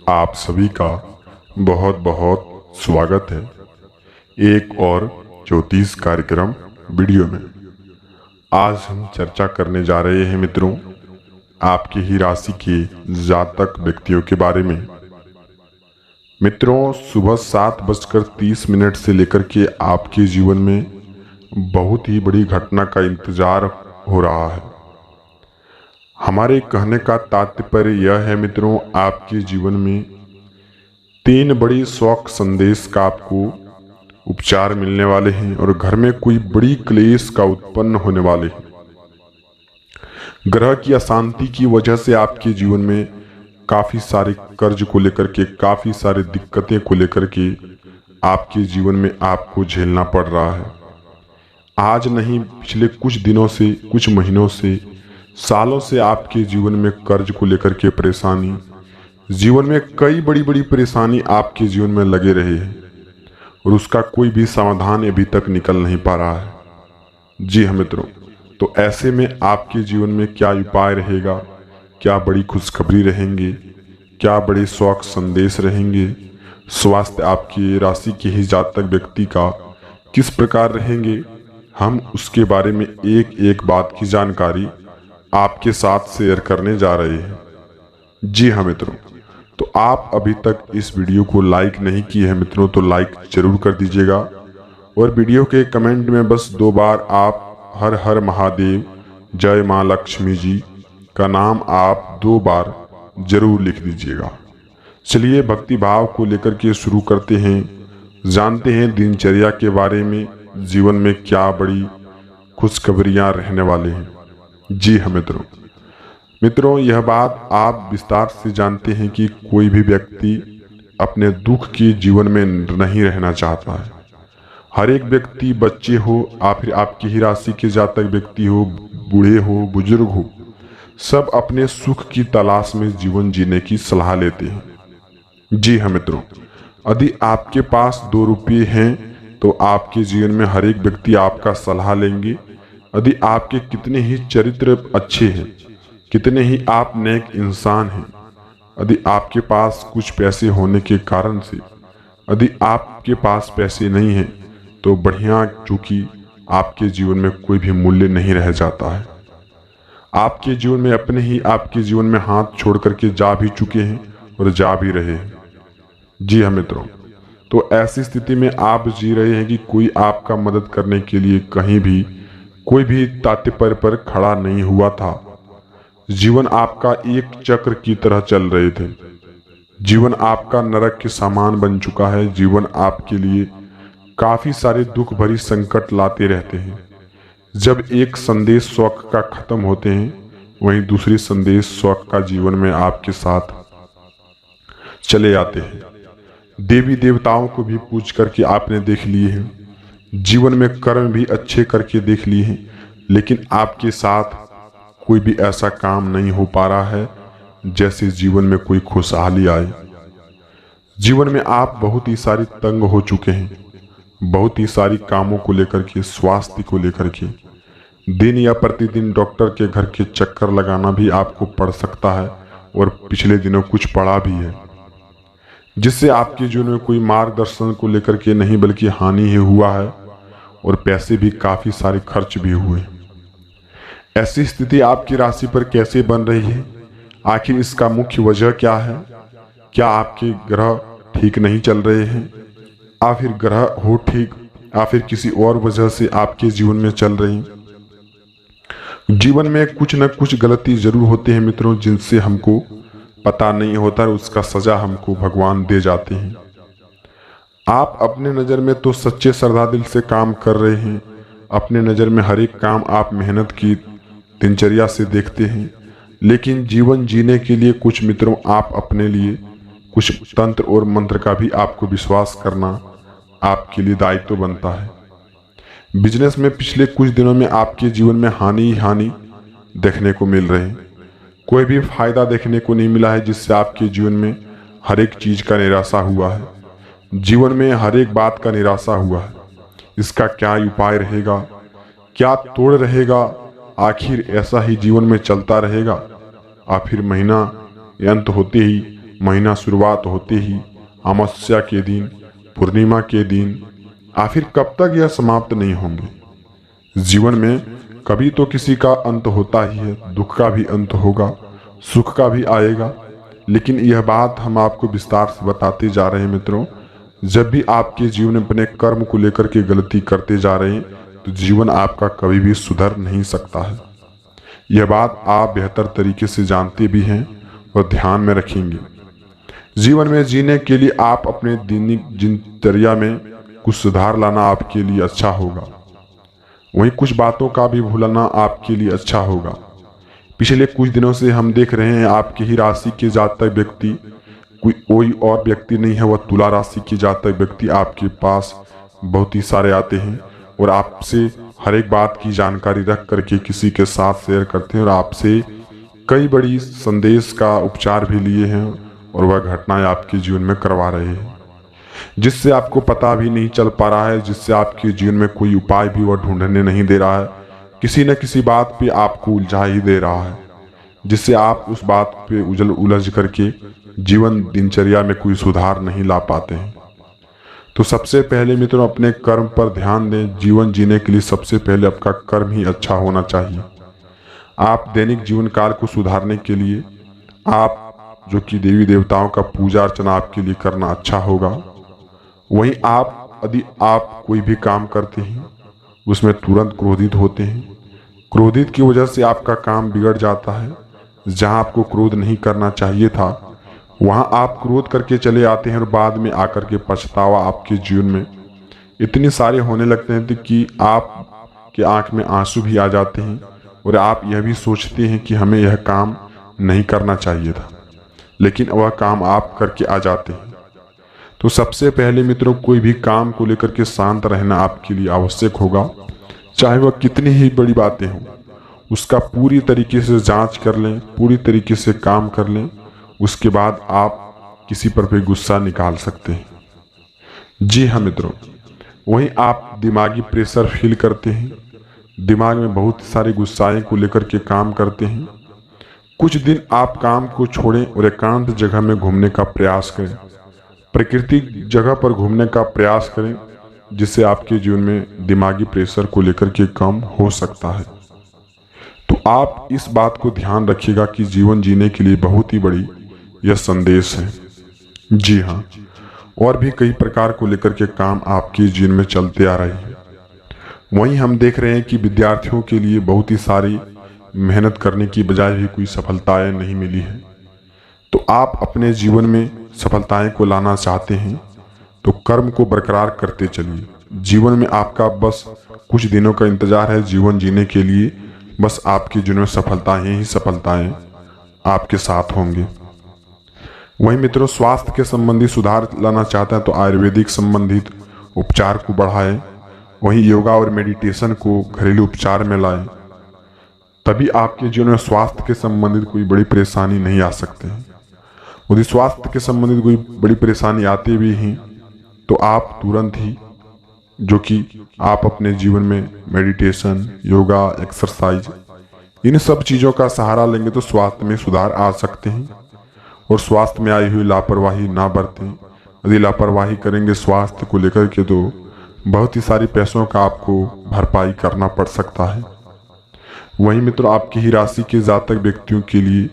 आप सभी का बहुत बहुत स्वागत है एक और ज्योतिष कार्यक्रम वीडियो में। आज हम चर्चा करने जा रहे हैं मित्रों, आपकी ही राशि के जातक व्यक्तियों के बारे में। मित्रों, सुबह 7:30 से लेकर के आपके जीवन में बहुत ही बड़ी घटना का इंतजार हो रहा है। हमारे कहने का तात्पर्य यह है मित्रों, आपके जीवन में 3 बड़ी शौक संदेश का आपको उपचार मिलने वाले हैं और घर में कोई बड़ी क्लेश का उत्पन्न होने वाले हैं। ग्रह की अशांति की वजह से आपके जीवन में काफी सारे कर्ज को लेकर के, काफी सारी दिक्कतें को लेकर के आपके जीवन में आपको झेलना पड़ रहा है। आज नहीं, पिछले कुछ दिनों से, कुछ महीनों से, सालों से आपके जीवन में कर्ज को लेकर के परेशानी, जीवन में कई बड़ी बड़ी परेशानी आपके जीवन में लगे रहे हैं और उसका कोई भी समाधान अभी तक निकल नहीं पा रहा है। जी हाँ मित्रों, तो ऐसे में आपके जीवन में क्या उपाय रहेगा, क्या बड़ी खुशखबरी रहेंगे, क्या बड़े शौक संदेश रहेंगे, स्वास्थ्य आपकी राशि के ही जातक व्यक्ति का किस प्रकार रहेंगे, हम उसके बारे में एक एक बात की जानकारी आपके साथ शेयर करने जा रहे हैं। जी हाँ मित्रों, तो आप अभी तक इस वीडियो को लाइक नहीं किए हैं मित्रों, तो लाइक जरूर कर दीजिएगा और वीडियो के कमेंट में बस 2 बार आप हर हर महादेव, जय माँ लक्ष्मी जी का नाम आप 2 बार जरूर लिख दीजिएगा। चलिए भक्ति भाव को लेकर के शुरू करते हैं, जानते हैं दिनचर्या के बारे में, जीवन में क्या बड़ी खुशखबरियां रहने वाले हैं। जी हाँ मित्रों, यह बात आप विस्तार से जानते हैं कि कोई भी व्यक्ति अपने दुख के जीवन में नहीं रहना चाहता है। हर एक व्यक्ति, बच्चे हो या फिर आपकी ही राशि के जातक व्यक्ति हो, बूढ़े हो, बुजुर्ग हो, सब अपने सुख की तलाश में जीवन जीने की सलाह लेते हैं। जी हाँ मित्रों, यदि आपके पास 2 रुपये हैं तो आपके जीवन में हर एक व्यक्ति आपका सलाह लेंगे। यदि आपके कितने ही चरित्र अच्छे हैं, कितने ही आप नेक इंसान हैं, यदि आपके पास कुछ पैसे होने के कारण से, यदि आपके पास पैसे नहीं हैं तो बढ़िया, चूंकि आपके जीवन में कोई भी मूल्य नहीं रह जाता है। आपके जीवन में अपने ही आपके जीवन में हाथ छोड़ करके जा भी चुके हैं और जा भी रहे हैं। जी हाँ मित्रों, तो ऐसी स्थिति में आप जी रहे हैं कि कोई आपका मदद करने के लिए कहीं भी कोई भी तात्पर्य पर खड़ा नहीं हुआ था। जीवन आपका एक चक्र की तरह चल रहे थे। जीवन आपका नरक के समान बन चुका है। जीवन आपके लिए काफी सारे दुख भरी संकट लाते रहते हैं। जब एक संदेश शौक का खत्म होते हैं, वहीं दूसरी संदेश शौक का जीवन में आपके साथ चले आते हैं। देवी देवताओं को भी पूज करके आपने देख लिए हैं, जीवन में कर्म भी अच्छे करके देख लिए हैं, लेकिन आपके साथ कोई भी ऐसा काम नहीं हो पा रहा है जैसे जीवन में कोई खुशहाली आए। जीवन में आप बहुत ही सारी तंग हो चुके हैं, बहुत ही सारी कामों को लेकर के, स्वास्थ्य को लेकर के, दिन या प्रतिदिन डॉक्टर के घर के चक्कर लगाना भी आपको पड़ सकता है और पिछले दिनों कुछ पड़ा भी है, जिससे आपके जीवन में कोई मार्गदर्शन को लेकर के नहीं बल्कि हानि ही हुआ है और पैसे भी काफी सारे खर्च भी हुए। ऐसी स्थिति आपकी राशि पर कैसे बन रही है? आखिर इसका मुख्य वजह क्या है? क्या आपके ग्रह ठीक नहीं चल रहे हैं, या फिर ग्रह हो ठीक, या फिर किसी और वजह से आपके जीवन में चल रही? जीवन में कुछ न कुछ गलती जरूर होते हैं मित्रों, जिनसे हमको पता नहीं होता, उसका सजा हमको भगवान दे जाते हैं। आप अपने नज़र में तो सच्चे श्रद्धा दिल से काम कर रहे हैं, अपने नज़र में हर एक काम आप मेहनत की दिनचर्या से देखते हैं, लेकिन जीवन जीने के लिए कुछ मित्रों आप अपने लिए कुछ तंत्र और मंत्र का भी आपको विश्वास करना आपके लिए दायित्व बनता है। बिजनेस में पिछले कुछ दिनों में आपके जीवन में हानि ही हानि देखने को मिल रहे हैं। कोई भी फायदा देखने को नहीं मिला है, जिससे आपके जीवन में हर एक चीज का निराशा हुआ है, जीवन में हर एक बात का निराशा हुआ है। इसका क्या उपाय रहेगा, क्या तोड़ रहेगा? आखिर ऐसा ही जीवन में चलता रहेगा? फिर महीना अंत होते ही महीना शुरुआत होते ही, अमावस्या के दिन, पूर्णिमा के दिन, आखिर कब तक यह समाप्त नहीं होंगे। जीवन में कभी तो किसी का अंत होता ही है, दुख का भी अंत होगा, सुख का भी आएगा। लेकिन यह बात हम आपको विस्तार से बताते जा रहे हैं मित्रों। जब भी आपके जीवन में अपने कर्म को लेकर के गलती करते जा रहे हैं तो जीवन आपका कभी भी सुधर नहीं सकता है। यह बात आप बेहतर तरीके से जानते भी हैं और ध्यान में रखेंगे। जीवन में जीने के लिए आप अपने दैनिक दिनचर्या में कुछ सुधार लाना आपके लिए अच्छा होगा। वहीं कुछ बातों का भी भूलना आपके लिए अच्छा होगा। पिछले कुछ दिनों से हम देख रहे हैं आपकी ही राशि के जातक व्यक्ति, कोई और व्यक्ति नहीं है, वह तुला राशि के जातक व्यक्ति आपके पास बहुत ही सारे आते हैं और आपसे हर एक बात की जानकारी रख करके किसी के साथ शेयर करते हैं और आपसे कई बड़ी संदेश का उपचार भी लिए हैं और वह घटनाएं आपके जीवन में करवा रहे हैं, जिससे आपको पता भी नहीं चल पा रहा है, जिससे आपके जीवन में कोई उपाय भी वह ढूंढने नहीं दे रहा है, किसी न किसी बात पे आपको उलझा ही दे रहा है, जिससे आप उस बात पे उलझ करके जीवन दिनचर्या में कोई सुधार नहीं ला पाते हैं। तो सबसे पहले मित्रों अपने कर्म पर ध्यान दें। जीवन जीने के लिए सबसे पहले आपका कर्म ही अच्छा होना चाहिए। आप दैनिक जीवन काल को सुधारने के लिए आप जो कि देवी देवताओं का पूजा अर्चना आपके लिए करना अच्छा होगा। वहीं आप यदि आप कोई भी काम करते हैं उसमें तुरंत क्रोधित होते हैं, क्रोधित की वजह से आपका काम बिगड़ जाता है। जहां आपको क्रोध नहीं करना चाहिए था वहां आप क्रोध करके चले आते हैं और बाद में आकर के पछतावा आपके जीवन में इतने सारे होने लगते हैं कि आपके आंख में आंसू भी आ जाते हैं और आप यह भी सोचते हैं कि हमें यह काम नहीं करना चाहिए था, लेकिन वह काम आप करके आ जाते हैं। तो सबसे पहले मित्रों कोई भी काम को लेकर के शांत रहना आपके लिए आवश्यक होगा। चाहे वह कितनी ही बड़ी बातें हों, उसका पूरी तरीके से जांच कर लें, पूरी तरीके से काम कर लें, उसके बाद आप किसी पर भी गुस्सा निकाल सकते हैं। जी हाँ मित्रों, वहीं आप दिमागी प्रेशर फील करते हैं, दिमाग में बहुत सारे गुस्साएं को लेकर के काम करते हैं। कुछ दिन आप काम को छोड़ें और एकांत जगह में घूमने का प्रयास करें, प्राकृतिक जगह पर घूमने का प्रयास करें, जिससे आपके जीवन में दिमागी प्रेशर को लेकर के कम हो सकता है। तो आप इस बात को ध्यान रखिएगा कि जीवन जीने के लिए बहुत ही बड़ी यह संदेश है। जी हाँ, और भी कई प्रकार को लेकर के काम आपके जीवन में चलते आ रहे हैं। वहीं हम देख रहे हैं कि विद्यार्थियों के लिए बहुत ही सारी मेहनत करने की बजाय भी कोई सफलताएं नहीं मिली है। तो आप अपने जीवन में सफलताएं को लाना चाहते हैं तो कर्म को बरकरार करते चलिए। जीवन में आपका बस कुछ दिनों का इंतजार है जीवन जीने के लिए। बस आपके जीवन में सफलताएं ही सफलताएं आपके साथ होंगे। वहीं मित्रों स्वास्थ्य के संबंधी सुधार लाना चाहते हैं तो आयुर्वेदिक संबंधित उपचार को बढ़ाएं। वहीं योगा और मेडिटेशन को घरेलू उपचार में लाएं, तभी आपके जीवन में स्वास्थ्य के संबंधित कोई बड़ी परेशानी नहीं आ सकते हैं। यदि स्वास्थ्य के संबंधित कोई बड़ी परेशानी आती भी हैं तो आप तुरंत ही जो कि आप अपने जीवन में मेडिटेशन, योगा, एक्सरसाइज, इन सब चीज़ों का सहारा लेंगे तो स्वास्थ्य में सुधार आ सकते हैं। और स्वास्थ्य में आई हुई लापरवाही ना बरतें। यदि लापरवाही करेंगे स्वास्थ्य को लेकर के तो बहुत ही सारी पैसों का आपको भरपाई करना पड़ सकता है। वहीं मित्रों आपकी ही राशि के जातक व्यक्तियों के लिए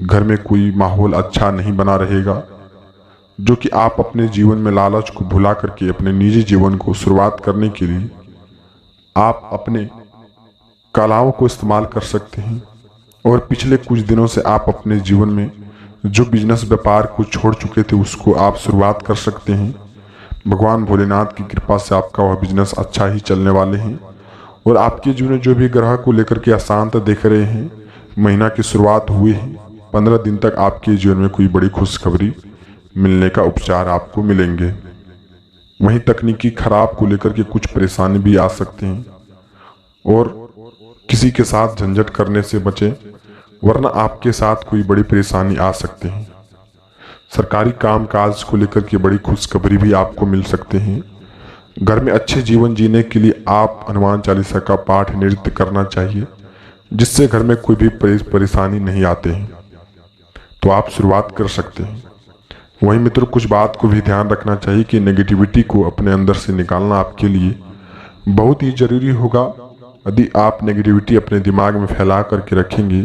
घर में कोई माहौल अच्छा नहीं बना रहेगा, जो कि आप अपने जीवन में लालच को भुला करके अपने निजी जीवन को शुरुआत करने के लिए आप अपने कलाओं को इस्तेमाल कर सकते हैं। और पिछले कुछ दिनों से आप अपने जीवन में जो बिजनेस व्यापार को छोड़ चुके थे उसको आप शुरुआत कर सकते हैं। भगवान भोलेनाथ की कृपा से आपका वह बिजनेस अच्छा ही चलने वाले हैं। और आपके जीवन में जो भी ग्रह को लेकर के अशांत देख रहे हैं, महीना की शुरुआत हुई है, 15 दिन तक आपके जीवन में कोई बड़ी खुशखबरी मिलने का उपचार आपको मिलेंगे। वहीं तकनीकी खराब को लेकर के कुछ परेशानी भी आ सकते हैं और किसी के साथ झंझट करने से बचें, वरना आपके साथ कोई बड़ी परेशानी आ सकते हैं। सरकारी काम काज को लेकर के बड़ी खुशखबरी भी आपको मिल सकते हैं। घर में अच्छे जीवन जीने के लिए आप हनुमान चालीसा का पाठ नित्य करना चाहिए, जिससे घर में कोई भी परेशानी नहीं आते हैं। तो आप शुरुआत कर सकते हैं। वहीं मित्रों कुछ बात को भी ध्यान रखना चाहिए कि नेगेटिविटी को अपने अंदर से निकालना आपके लिए बहुत ही जरूरी होगा। यदि आप नेगेटिविटी अपने दिमाग में फैला करके रखेंगे,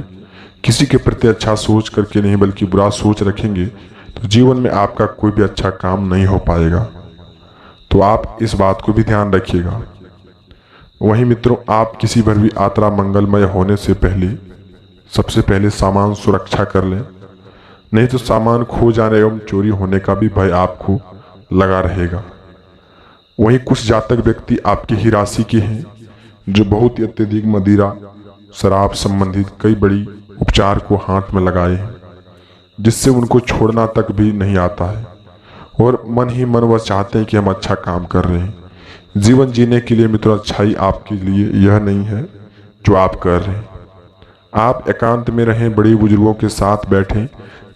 किसी के प्रति अच्छा सोच करके नहीं बल्कि बुरा सोच रखेंगे, तो जीवन में आपका कोई भी अच्छा काम नहीं हो पाएगा। तो आप इस बात को भी ध्यान रखिएगा। वहीं मित्रों आप किसी पर भी यात्रा मंगलमय होने से पहले सबसे पहले सामान सुरक्षा कर लें, नहीं तो सामान खो जाने एवं चोरी होने का भी भय आपको लगा रहेगा। वहीं कुछ जातक व्यक्ति आपकी ही राशि के हैं जो बहुत ही अत्यधिक मदिरा शराब संबंधित कई बड़ी उपचार को हाथ में लगाए हैं, जिससे उनको छोड़ना तक भी नहीं आता है और मन ही मन वह चाहते हैं कि हम अच्छा काम कर रहे हैं। जीवन जीने के लिए मित्रों अच्छाई आपके लिए यह नहीं है जो आप कर रहे हैं। आप एकांत में रहें, बड़े बुजुर्गों के साथ बैठें,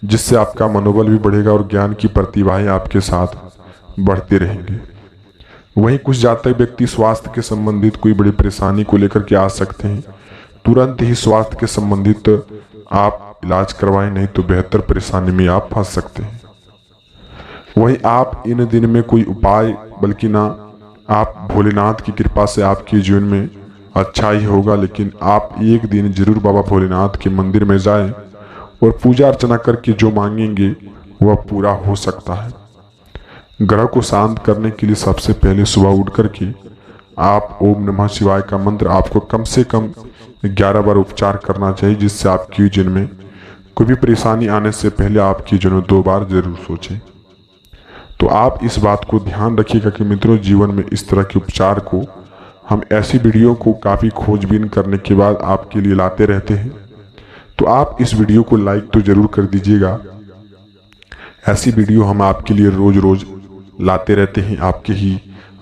जिससे आपका मनोबल भी बढ़ेगा और ज्ञान की प्रतिभाएं आपके साथ बढ़ती रहेंगी। वहीं कुछ जातक व्यक्ति स्वास्थ्य के संबंधित कोई बड़ी परेशानी को लेकर के आ सकते हैं। तुरंत ही स्वास्थ्य के संबंधित आप इलाज करवाएं, नहीं तो बेहतर परेशानी में आप फंस सकते हैं। वहीं आप इन दिन में कोई उपाय बल्कि ना आप भोलेनाथ की कृपा से आपके जीवन में अच्छा ही होगा, लेकिन आप एक दिन जरूर बाबा भोलेनाथ के मंदिर में जाएं और पूजा अर्चना करके जो मांगेंगे वह पूरा हो सकता है। ग्रह को शांत करने के लिए सबसे पहले सुबह उठ करके आप ओम नमः शिवाय का मंत्र आपको कम से कम 11 बार उच्चार करना चाहिए, जिससे आपकी जीवन में कोई भी परेशानी आने से पहले आपकी जीवन में 2 बार जरूर सोचें। तो आप इस बात को ध्यान रखिएगा कि मित्रों जीवन में इस तरह के उपचार को हम ऐसी वीडियो को काफ़ी खोजबीन करने के बाद आपके लिए लाते रहते हैं। तो आप इस वीडियो को लाइक तो जरूर कर दीजिएगा। ऐसी वीडियो हम आपके लिए रोज रोज लाते रहते हैं आपके ही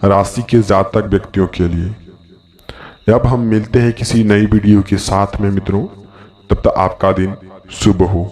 राशि के जातक व्यक्तियों के लिए। अब हम मिलते हैं किसी नई वीडियो के साथ में मित्रों, तब तक आपका दिन शुभ हो।